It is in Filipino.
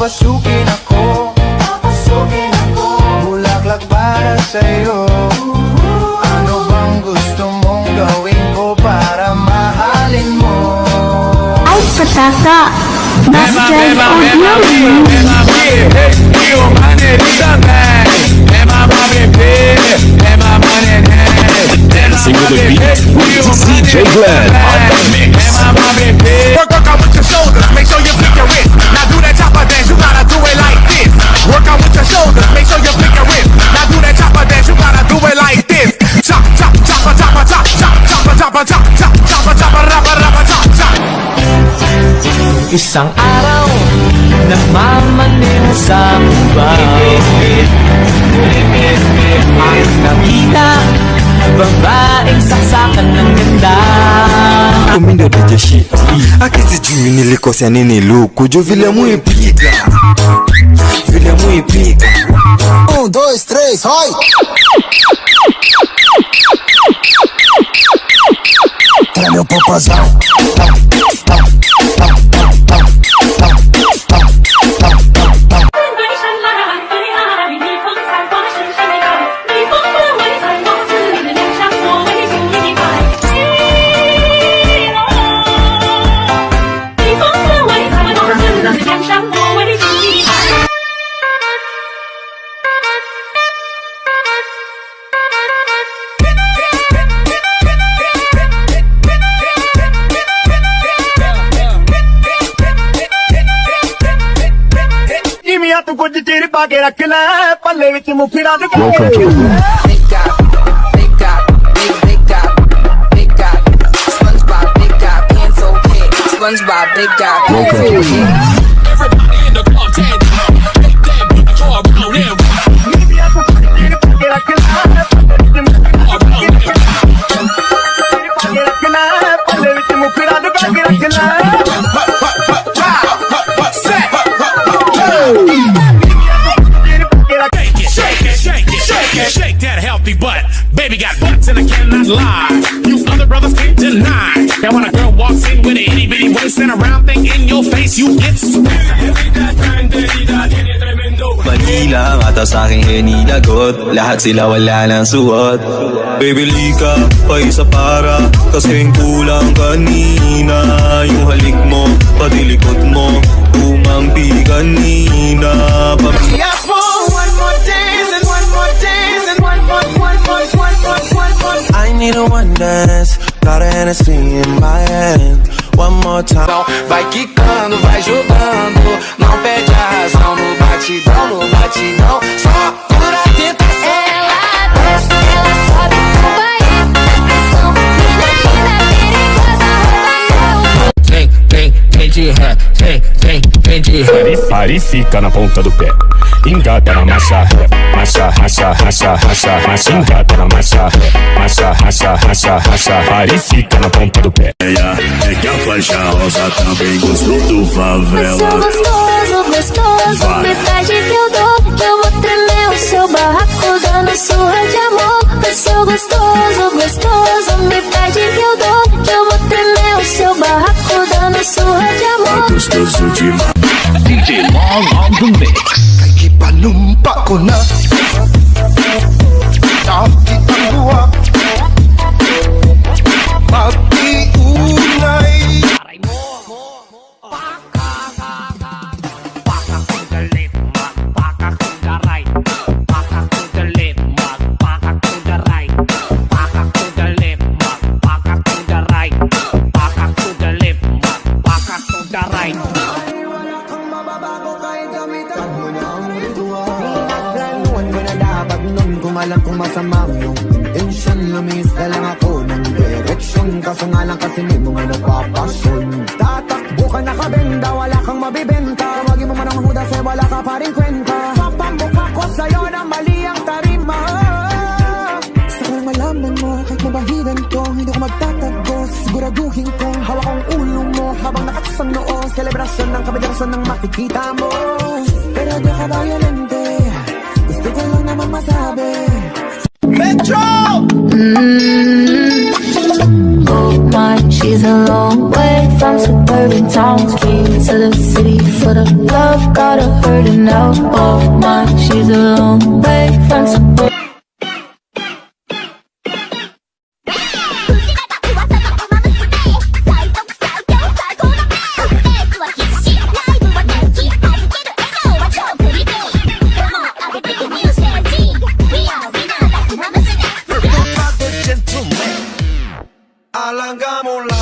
Papasukin ako, bulaklak para sa'yo. Ano bang gusto mong gawin ko para mahalin mo? Ay, pataka! Basket audio! Dancing with the beat with DJ Glenn on the mix. Work out with your shoulders, make sure you flick your wrist. Now do that chopper dance, you gotta do it like this. Work out with your shoulders, make sure you flick your wrist. Now do that chopper dance, you gotta do it like this. Chop, chop, chopper, chopper, chop, chop, chopper, chopper, chop, chop, chopper, chopper, rapper, rapper, chop, chop. Isang araw, nagmamaneho sa bukid. Ang nakita, babaeng saksakan ng ganda. Comindo de jeshi akisi juu nilikosea nini lukuju vile muipiga 1, 2, 3, hoi Tra meu popozão ਤੂੰ ਕੁਝ ਚਿਰ ਪਾ ਕੇ ਰੱਖ ਲੈ ਪੱਲੇ ਵਿੱਚ ਮੁਫੜਾ ਦੇ SpongeBob, big guy, Welcome. Everybody in the club, take that beat, draw around him. Shake that healthy butt. Baby got butts and I cannot lie. You other brothers can't deny. Now when a girl walks in with an itty bitty waist and a round thing in your face, you get Manila, mata sa'king hinilagot lahat sila wala nang suot Baby lika, pa isa para kasing kulang kanina Yung halik mo, pati likod mo umampi kanina Yes, one more dance and one more dance and one more. I need a one dance, got a Hennessy in my hand. One more time. Vai quicando, vai jogando, não perde a razão no batidão, só cura a tentação. Ela desce, ela sobe, vai na pressão. Menina perigosa, Vem de ré. Pare e fica na ponta do pé. Engata na marcha ré. Marcha, racha, racha, racha, racha. Engata na marcha ré. Marcha, racha, racha, racha. Pare e fica na ponta do pé. É que a faixa rosa também gostou do favela. sou gostoso, gostoso. Me pede que eu dou, que eu vou tremer o seu barraco dando surra de amor. Eu sou gostoso, gostoso. Me pede que eu dou, que eu vou tremer o seu barraco dando surra de amor. Gostoso demais. DJ Long on the mix. Kay panumpa ko na Dati ang buwa Mag-iunay Kumalang kung masama yung intention, lumis na lang ako ng direksyon. Kaso nga lang kasi di mo nga napapasyon. Tatakbo ka nakabenda, wala kang mabibenta. Wagin mo man ang hudas eh, wala ka pa rin kwenta. Papamukha ko sa'yo na mali ang tarima. Gusto ko lang malaman mo, kahit mabahiran ko, hindi ko magtatago. Siguraduhin kong hawak ang ulo mo habang nakatusang noo. Selebrasyon ng kabadyarasyon ng makikita mo. Pero di ka violente, gusto ko lang naman masabi Metro! Oh my, she's a long way from suburban towns. Came to the city for the But love got her hurting out of mine. She's a long way from support. Alangamos la